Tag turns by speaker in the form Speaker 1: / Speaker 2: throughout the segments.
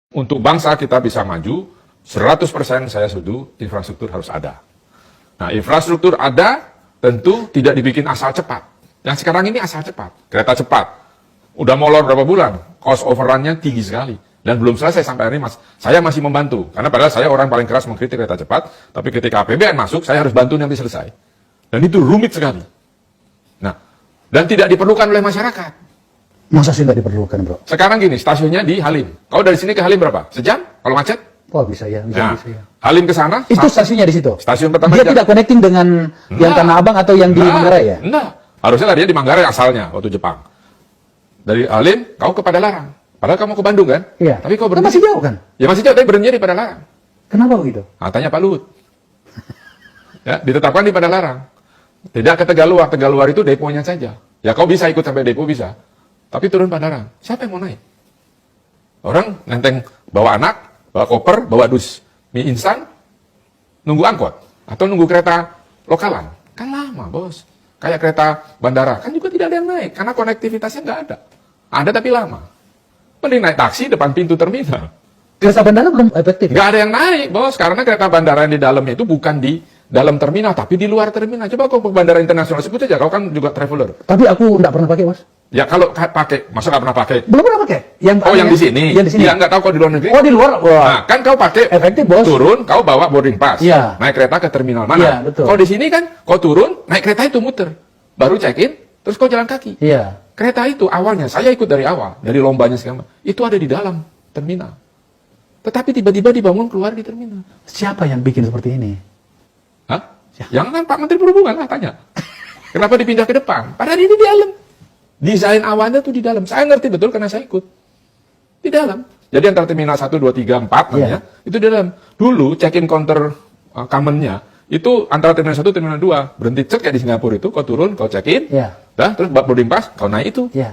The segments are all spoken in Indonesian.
Speaker 1: Untuk bangsa kita bisa maju, 100% saya setuju, infrastruktur harus ada. Nah, infrastruktur ada, tentu tidak dibikin asal cepat. Yang sekarang ini asal cepat, kereta cepat. Udah molor berapa bulan, cost overrun-nya tinggi sekali. Dan belum selesai sampai hari ini, saya masih membantu. Karena padahal saya orang paling keras mengkritik kereta cepat, tapi ketika APBN masuk, saya harus bantu nanti selesai. Dan itu rumit sekali. Nah, dan tidak diperlukan oleh masyarakat.
Speaker 2: Masa sih nggak diperlukan, bro?
Speaker 1: Sekarang gini, stasiunnya di Halim. Kau dari sini ke Halim berapa? Sejam? Kalau macet?
Speaker 2: Oh, bisa ya.
Speaker 1: Nah,
Speaker 2: Bisa ya.
Speaker 1: Halim ke sana.
Speaker 2: Itu stasiunnya di situ?
Speaker 1: Stasiun pertama.
Speaker 2: Dia tidak connecting dengan yang Tanah Abang atau yang di Manggarai ya?
Speaker 1: Enggak. Harusnya tadinya di Manggarai asalnya, waktu Jepang. Dari Halim, kau ke Padalarang. Padahal kamu ke Bandung kan?
Speaker 2: Iya.
Speaker 1: Tapi kau berhenti.
Speaker 2: Masih jauh kan?
Speaker 1: Ya masih jauh, tapi berhenti di Padalarang.
Speaker 2: Kenapa begitu?
Speaker 1: Nah, tanya Pak Luhut. Ya, ditetapkan di Padalarang. Tidak ke Tegaluar. Tegaluar itu deponya saja. Ya kau bisa ikut sampai depo bisa. Tapi turun Padalarang. Siapa yang mau naik? Orang nenteng bawa anak, bawa koper, bawa dus mie instan, nunggu angkot. Atau nunggu kereta lokalan. Kan lama, bos. Kayak kereta bandara. Kan juga tidak ada yang naik. Karena konektivitasnya nggak ada. Ada tapi lama. Mending naik taksi depan pintu terminal.
Speaker 2: Kereta bandara belum efektif?
Speaker 1: Nggak ada yang naik, bos. Karena kereta bandara yang di dalamnya itu bukan di dalam terminal, tapi di luar terminal. Coba kau ke bandara internasional sebut aja, kau kan juga traveler.
Speaker 2: Tapi aku nggak pernah pakai, bos.
Speaker 1: Ya kalau pakai, masa nggak pernah pakai?
Speaker 2: Belum pernah pakai.
Speaker 1: Yang di sini?
Speaker 2: Yang di sini.
Speaker 1: Ya nggak tahu kau di luar negeri.
Speaker 2: Oh, di luar. Wah.
Speaker 1: Nah, kan kau pakai
Speaker 2: efektif, bos.
Speaker 1: Turun, kau bawa boarding pass.
Speaker 2: Iya.
Speaker 1: Naik kereta ke terminal mana?
Speaker 2: Iya, betul.
Speaker 1: Kau di sini kan, kau turun, naik kereta itu muter. Baru check-in, terus kau jalan kaki.
Speaker 2: Iya.
Speaker 1: Kereta itu awalnya, saya ikut dari awal, dari lombanya segala macam. Itu ada di dalam terminal. Tetapi tiba-tiba dibangun keluar di terminal.
Speaker 2: Siapa yang bikin seperti ini?
Speaker 1: Hah? Yang kan Pak Menteri Perhubungan lah tanya. Kenapa dipindah ke depan? Padahal ini di dalam. Desain awalnya tuh di dalam. Saya ngerti betul karena saya ikut. Di dalam. Jadi antara terminal 1, 2, 3, 4 namanya, itu di dalam. Dulu check-in counter common-nya, itu antara terminal 1, terminal 2. Berhenti cek kayak di Singapura itu, kau turun, kau check-in, terus boarding pass, kau naik itu.
Speaker 2: Iya.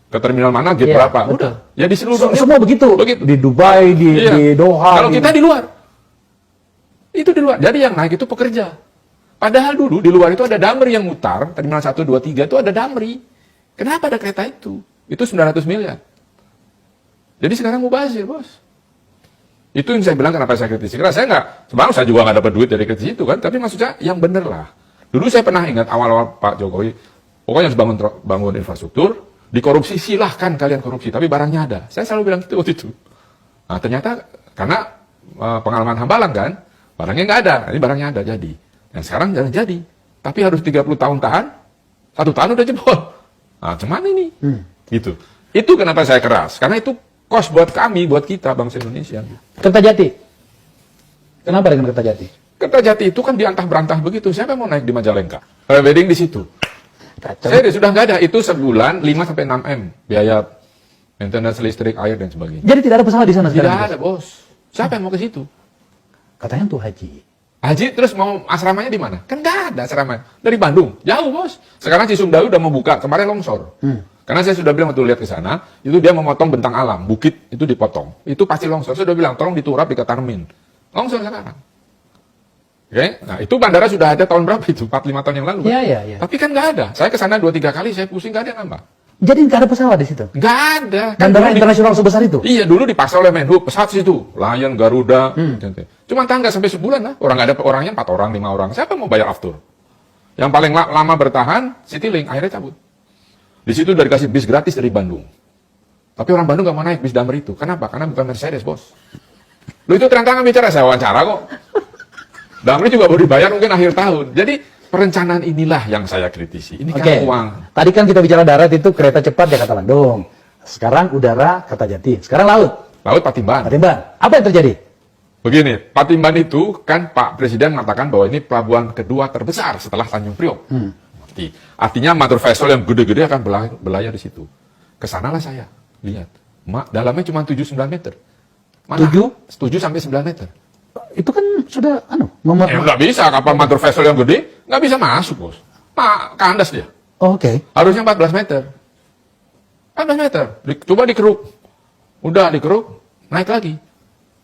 Speaker 1: Ke terminal mana, gate berapa.
Speaker 2: Betul.
Speaker 1: Udah. Ya di seluruh dunia.
Speaker 2: Semua begitu. Di Dubai, di Doha.
Speaker 1: Kalau kita di luar. Itu di luar. Jadi yang naik itu pekerja. Padahal dulu di luar itu ada Damri yang mutar, terminal 1, 2, 3 itu ada Damri. Kenapa ada kereta itu? Itu 900 miliar. Jadi sekarang mubazir, bos. Itu yang saya bilang kenapa saya kritisi. Karena saya sebenarnya saya juga nggak dapat duit dari kritis itu kan, tapi maksudnya yang bener lah. Dulu saya pernah ingat awal-awal Pak Jokowi, pokoknya harus bangun infrastruktur, dikorupsi silahkan kalian korupsi, tapi barangnya ada. Saya selalu bilang gitu waktu itu. Nah ternyata karena pengalaman Hambalang kan, barangnya nggak ada, ini barangnya ada jadi. Dan sekarang jangan jadi, tapi harus 30 tahun tahan, 1 tahun udah jebol. Nah, cuman ini, gitu. Itu kenapa saya keras, karena itu kos buat kami, buat kita bangsa Indonesia.
Speaker 2: Kertajati. Kenapa dengan Kertajati?
Speaker 1: Kertajati itu kan diantah berantah begitu. Siapa yang mau naik di Majalengka? Wedding di situ.
Speaker 2: Kacau.
Speaker 1: Saya sudah nggak ada. Itu sebulan 5 sampai 6 M biaya maintenance listrik, air dan sebagainya.
Speaker 2: Jadi tidak ada pesawat di sana sekarang?
Speaker 1: Tidak ada, bos. Siapa yang mau ke situ?
Speaker 2: Katanya tuh haji.
Speaker 1: Haji terus mau asramanya di mana? Kan nggak ada asramanya. Dari Bandung, jauh bos. Sekarang Cisumdawu udah mau buka, kemarin longsor. Karena saya sudah bilang waktu lihat ke sana, itu dia memotong bentang alam, bukit itu dipotong. Itu pasti longsor. Saya sudah bilang, tolong diturap di Ketarmin. Longsor sekarang. Oke, nah itu bandara sudah ada tahun berapa itu? 4-5 tahun yang lalu.
Speaker 2: Iya.
Speaker 1: Tapi kan nggak ada. Saya ke sana 2-3 kali, saya pusing nggak ada yang nambah.
Speaker 2: Jadi nggak ada pesawat di situ?
Speaker 1: Nggak ada. Kan
Speaker 2: bandara internasional sebesar itu?
Speaker 1: Iya, dulu dipaksa oleh Menhub, pesawat situ. Lion, Garuda. Cuma tangga sampai sebulan lah. Orang nggak ada orangnya 4 orang, 5 orang. Siapa mau bayar aftur? Yang paling lama bertahan, Citylink, akhirnya cabut. Di situ udah dikasih bis gratis dari Bandung. Tapi orang Bandung nggak mau naik bis Damri itu. Kenapa? Karena bukan Mercedes, bos. Lu itu terang-terangan bicara, saya wawancara kok. Damri juga baru dibayar mungkin akhir tahun. Jadi perencanaan inilah yang saya kritisi. Ini kan uang.
Speaker 2: Tadi kan kita bicara darat itu kereta cepat Jakarta Bandung. Sekarang udara Kertajati. Sekarang laut.
Speaker 1: Laut Patimban.
Speaker 2: Apa yang terjadi?
Speaker 1: Begini, Patimban itu kan Pak Presiden mengatakan bahwa ini pelabuhan kedua terbesar setelah Tanjung Priok. Artinya motor vessel yang gede-gede akan berlayar di situ. Kesanalah saya lihat. Dalamnya cuma 7-9 meter. Mana? 7 sampai 9 meter.
Speaker 2: Itu kan sudah
Speaker 1: nggak bisa, kapal motor vessel yang gede nggak bisa masuk, bos. Kandas dia.
Speaker 2: Oke.
Speaker 1: Harusnya 14 meter. 14 meter. Coba dikeruk. Udah dikeruk, naik lagi.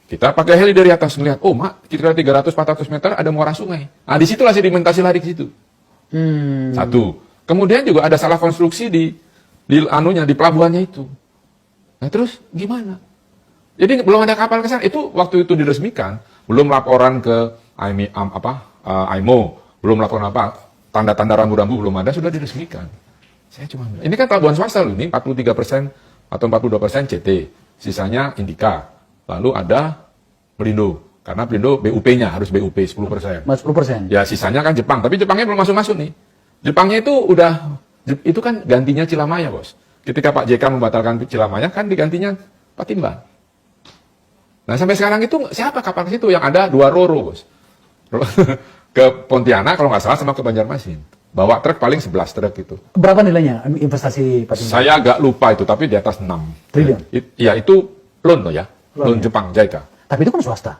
Speaker 1: Kita pakai heli dari atas ngeliat, kira-kira 300-400 meter ada muara sungai. Nah, disitulah sedimentasi lari ke situ. Satu. Kemudian juga ada salah konstruksi di pelabuhannya itu. Nah, terus gimana? Jadi belum ada kapal ke sana. Itu waktu itu diresmikan, belum laporan ke IMO, belum laporan apa, tanda-tanda rambu-rambu belum ada, sudah diresmikan. Saya cuma bilang, ini kan pelabuhan swasta loh, ini 43% atau 42% CT, sisanya Indika. Lalu ada Pelindo, karena Pelindo BUP-nya harus BUP 10%.
Speaker 2: 10%.
Speaker 1: Ya sisanya kan Jepang, tapi Jepangnya belum masuk-masuk nih. Jepangnya itu kan gantinya Cilamaya, Bos. Ketika Pak JK membatalkan Cilamaya, kan digantinya Patimban. Nah sampai sekarang itu siapa kapal ke situ? Yang ada 2 Roro, Bos. Ke Pontianak kalau nggak salah sama ke Banjarmasin. Bawa truk paling 11 truk itu.
Speaker 2: Berapa nilainya investasi Patimban?
Speaker 1: Saya agak lupa itu, tapi di atas 6
Speaker 2: triliun.
Speaker 1: Iya, itu loan loh ya. Loan
Speaker 2: ya?
Speaker 1: Jepang, JICA.
Speaker 2: Tapi itu kan swasta.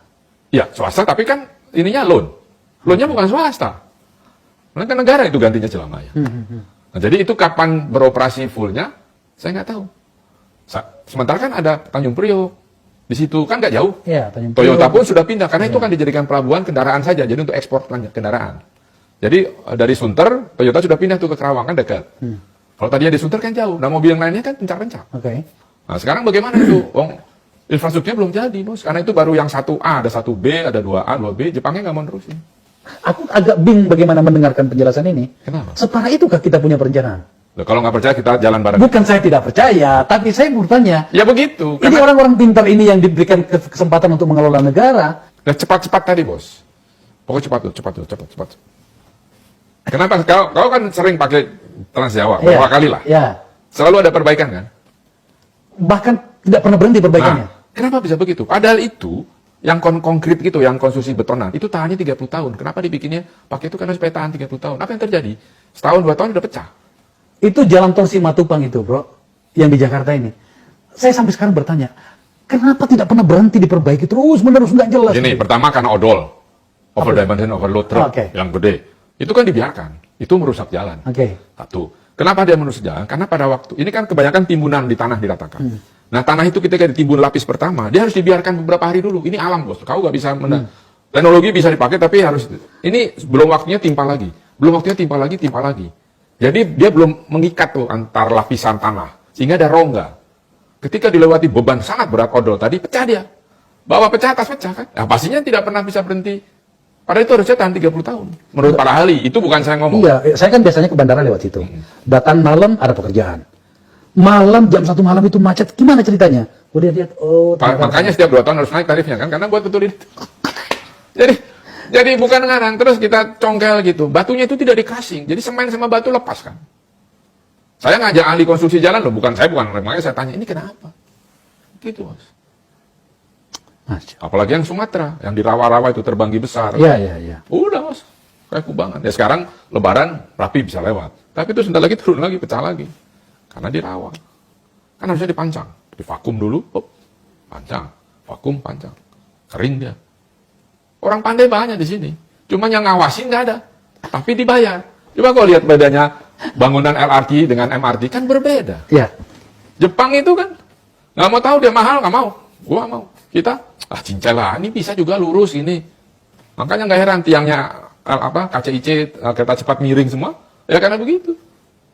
Speaker 1: Iya, swasta tapi kan ininya loan. Loannya bukan swasta. Karena kan negara itu gantinya Cilamaya. Nah, jadi itu kapan beroperasi fullnya, saya nggak tahu. Sementara kan ada Tanjung Priok. Di situ kan nggak jauh.
Speaker 2: Ya, Tanjung
Speaker 1: Toyota
Speaker 2: Priok.
Speaker 1: pun sudah pindah, karena itu kan dijadikan pelabuhan kendaraan saja, jadi untuk ekspor kendaraan. Jadi dari Sunter, Toyota sudah pindah tuh ke Kerawang, kan dekat. Kalau tadinya di Sunter kan jauh, nah mobil yang lainnya kan pencak-pencak.
Speaker 2: Oke.
Speaker 1: Nah sekarang bagaimana itu? Infrastrukturnya belum jadi, Bos. Karena itu baru yang 1A, ada 1B, ada 2A, 2B, Jepangnya nggak mau nerusin.
Speaker 2: Aku agak bingung bagaimana mendengarkan penjelasan ini.
Speaker 1: Kenapa?
Speaker 2: Separah itukah kita punya perencanaan?
Speaker 1: Loh, kalau nggak percaya kita jalan bareng.
Speaker 2: Bukan saya tidak percaya, tapi saya bertanya.
Speaker 1: Ya begitu.
Speaker 2: Ini orang-orang pintar ini yang diberikan kesempatan untuk mengelola negara.
Speaker 1: Nah, cepat-cepat tadi, Bos. Pokoknya cepat. Kenapa? Kau kan sering pakai Trans Jawa, beberapa kali lah.
Speaker 2: Ya.
Speaker 1: Selalu ada perbaikan kan?
Speaker 2: Bahkan tidak pernah berhenti perbaikannya.
Speaker 1: Nah, kenapa bisa begitu? Padahal itu, yang konkret gitu, yang konstruksi betonan, itu tahannya 30 tahun. Kenapa dibikinnya pakai itu karena supaya tahan 30 tahun? Apa yang terjadi? Setahun, 2 tahun udah pecah.
Speaker 2: Itu jalan tol Simatupang itu, Bro, yang di Jakarta ini. Saya sampai sekarang bertanya, kenapa tidak pernah berhenti diperbaiki terus-menerus, nggak jelas.
Speaker 1: Gini, pertama karena odol. Overdimension, overload truck, yang gede. Itu kan dibiarkan. Itu merusak jalan. Satu. Kenapa dia merusak jalan? Karena pada waktu, ini kan kebanyakan timbunan di tanah diratakan. Nah, tanah itu ketika ditimbun lapis pertama, dia harus dibiarkan beberapa hari dulu. Ini alam, Bos. Kau nggak bisa teknologi bisa dipakai, tapi harus. Ini belum waktunya timpa lagi. Belum waktunya timpa lagi. Jadi dia belum mengikat tuh antar lapisan tanah. Sehingga ada rongga. Ketika dilewati beban sangat berat odol tadi, pecah dia. Bawa pecah atas pecah kan. Nah, pastinya tidak pernah bisa berhenti. Padahal itu harusnya tahan 30 tahun. Menurut para ahli, itu bukan saya ngomong.
Speaker 2: Iya, saya kan biasanya ke bandara lewat situ. Datang malam ada pekerjaan. Malam jam 1 malam itu macet. Gimana ceritanya? Udah lihat,
Speaker 1: Makanya setiap 2 tahun harus naik tarifnya kan, karena buat betulin itu. Jadi bukan ngarang, terus kita congkel gitu. Batunya itu tidak di-crushing, jadi semen sama batu lepas kan. Saya ngajak ahli konstruksi jalan loh, bukan, makanya saya tanya, ini kenapa? Gitu, Bos. Apalagi yang Sumatera, yang di rawa-rawa itu terbanggi besar.
Speaker 2: Iya.
Speaker 1: Udah, Bos. Kayak kubangan. Ya sekarang lebaran rapi bisa lewat. Tapi itu sebentar lagi turun lagi, pecah lagi. Karena di rawa. Kan harusnya dipancang. Divakum dulu, pancang. Vakum, pancang. Kering dia. Orang pandai banyak di sini. Cuma yang ngawasin nggak ada. Tapi dibayar. Coba kau lihat bedanya bangunan LRT dengan MRT, kan berbeda.
Speaker 2: Iya.
Speaker 1: Jepang itu kan nggak mau tahu, dia mahal, nggak mau. Gua mau. Kita, cincai lah, ini bisa juga lurus ini. Makanya nggak heran tiangnya KCIC, kereta cepat miring semua. Ya karena begitu.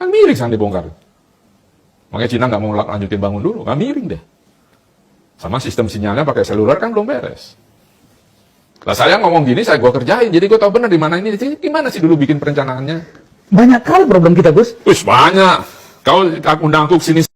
Speaker 1: Kan miring kan dibongkar. Makanya Cina nggak mau lanjutin bangun dulu, nggak miring deh. Sama sistem sinyalnya pakai seluler kan belum beres. Lah saya ngomong gini, gua kerjain, jadi gua tahu benar di mana ini. Gimana sih dulu bikin perencanaannya?
Speaker 2: Banyak kali problem kita, Gus.
Speaker 1: Banyak. Kau undang aku sini